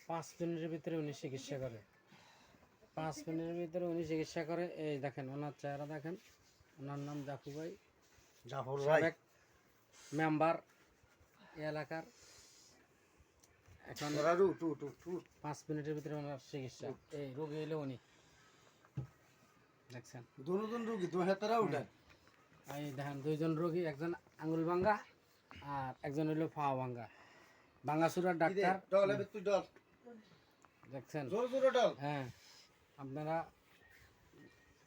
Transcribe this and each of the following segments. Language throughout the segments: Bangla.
5 মিনিটের ভিতরে উনি চিকিৎসা করে। 5 মিনিটের ভিতরে উনি চিকিৎসা করে। এই দেখেন ওনার চেহারা দেখেন। ওনার নাম জাফর ভাই, সাবেক মেম্বার এলাকার। এখন 5 মিনিটের ভিতরে ওনার চিকিৎসা। এই রোগী হইলে উনি দেখছেন দুজন রোগী তো হেতারা উঠে। এই দেখেন দুইজন রোগী, একজন আঙুল ভাঙ্গা আর একজন হইলো পা ভাঙ্গা। ভাঙ্গাচুরার ডাক্তার দেখছেন। হ্যাঁ,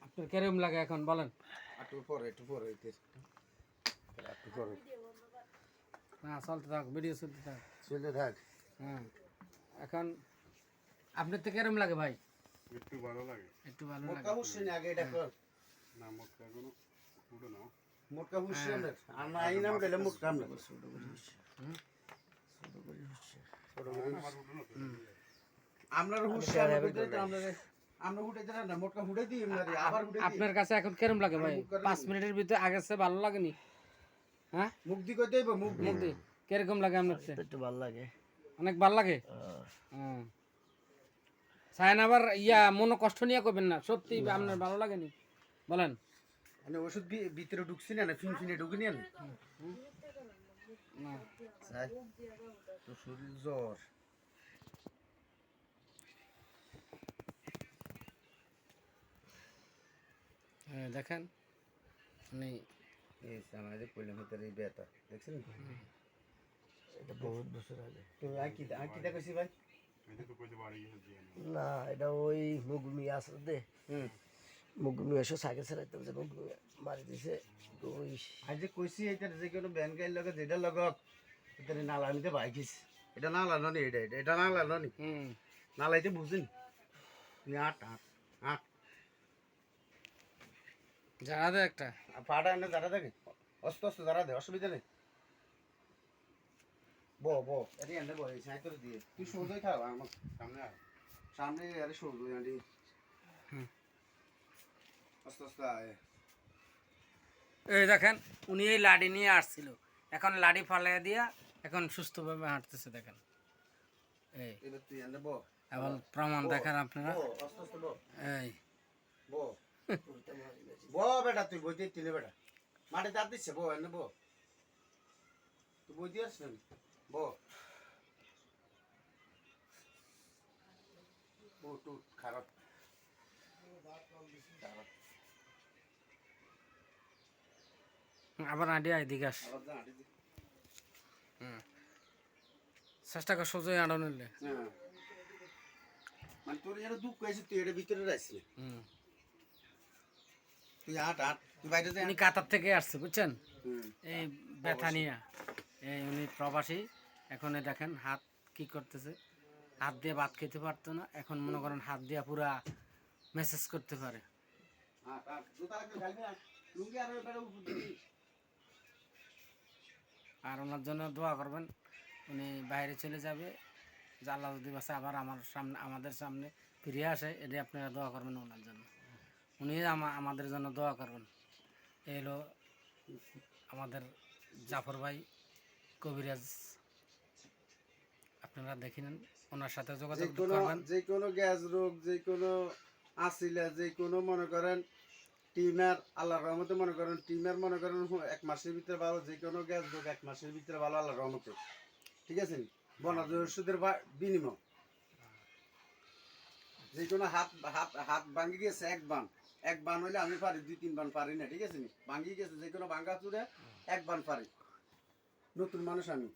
আপনার কেরম লাগে এখন বলেন? একটু পরে না, চলতে থাক, ভিডিও চলতে থাক। হ্যাঁ, এখন আপনার তো কেরম লাগে ভাই? একটু ভালো লাগে। একটু ভালো লাগে। মোটকা হুসেন আগে এটা কর না মোটকা কোনো উঠো না। মোটকা হুসেন আর না এই নাম গেলে মোটকা আমরা ছোট করে হুসেন আমার উঠো না তো। আমরা হুসেন আমরা উঠে দিলাম না, মোটকা উঠে দিই আবার উঠে দিই। আপনার কাছে এখন কেরম লাগে ভাই? 5 মিনিটের ভিতরে আগের চেয়ে ভালো লাগেনি? হ্যাঁ, মুখ দি কই দেব মুখ দি কিরকম লাগে আপনার? একটু ভালো লাগে, অনেক ভালো লাগে। হ্যাঁ, সায়ন আবার মনে কষ্ট নিয়ে করবেন না, সত্যি আপনার ভালো লাগেনি বলেন? মানে ওষুধ ভিতরে ঢুকছি না ফিনফিনে ঢুকিনি না। তো শরীর জ্বর দেখেন উনি আমাদের পড়লাম ভিতরে ব্যথা দেখছেন। এটা বহুত বছর আগে। তো আঁকি দেখছি ভাই। এটা তো কইতে বাড়ি গেছে না, এটা ওই মুগমি আসলে দে মুগমি এসে সাইকেল চালাইতে যে মুগমি মারি দিছে। তো ওই আজ যে কইছি এটা যে কোনো ব্যান গাড়ির লগে যেটা লগত এটা নালা নিতে বাইকিস। এটা নালা ননি, এটা নালা ননি। নালাইতে বুঝিন তুই আট যারা দে একটা পাটা এনে যারা দেখে অস্ত যারা দে, অসুবিধা নেই। এটি এনে বই সাইকেল দিয়ে তুই সোজই থাক আমার সামনে আর সামনে আরে সোজই আন্টি অস্ত এই দেখেন উনি এই লাডি নিয়ে আসছিল, এখন লাডি ফালাই দিয়া এখন সুস্থভাবে হাঁটতেছে দেখেন। এই এবার তুই এনে এখন প্রমাণ দেখেন আপনারা। অস্ত এই বেটা তুই বই দিয়ে তিলে বেটা মাঠে দাঁত দিচ্ছে এনে তুই বই দিয়ে আসলেন খারাপ আবার আডি এদিকে আস। চেষ্টা কর সোজা আড়ানো নিলে। মানে তোর যেন দুঃখ হয়েছে তুই এটা ভিতরে রাখছিলি। তুই তুই বাইরে উনি কাতার থেকে আসছে বুঝছেন, এই ব্যথা নিয়ে। এই উনি প্রবাসী। এখন দেখেন হাত কি করতেছে, হাত দিয়ে ভাত খেতে পারতো না, এখন মনে করেন হাত দিয়ে পুরা মেসেজ করতে পারে। আর ওনার জন্য দোয়া করবেন, উনি বাইরে চলে যাবে, আল্লাহ যদি বাসে আবার আমাদের সামনে ফিরে আসে, এটাই আপনারা দোয়া করবেন ওনার জন্য। উনি আমাদের জন্য দোয়া করবেন। এই হলো আমাদের জাফর ভাই কবিরাজ, আপনারা দেখে নেন, ওনার সাথে যোগাযোগ করবেন। যে কোনো গ্যাস রোগ, যে কোনো আসিলা, যে কোনো মনে করেন টিউমার, আল্লাহর রহমতে মনে করেন টিউমার মনে করেন 1 মাসের ভিতরে ভালো, যে কোনো গ্যাস রোগ 1 মাসের ভিতরে ভালো আল্লাহর রহমতে। ঠিক আছে, বনাজ ওষুধের বিনিময়। যে কোনো হাত ভাঙ্গি গেছে এক বান হইলে আমি পারি, 2-3 বান পারি না। ঠিক আছে, ভাঙ্গি গেছে যে কোনো ভাঙ্গা চুরে 1 বান পারি, নতুন মানুষ আমি।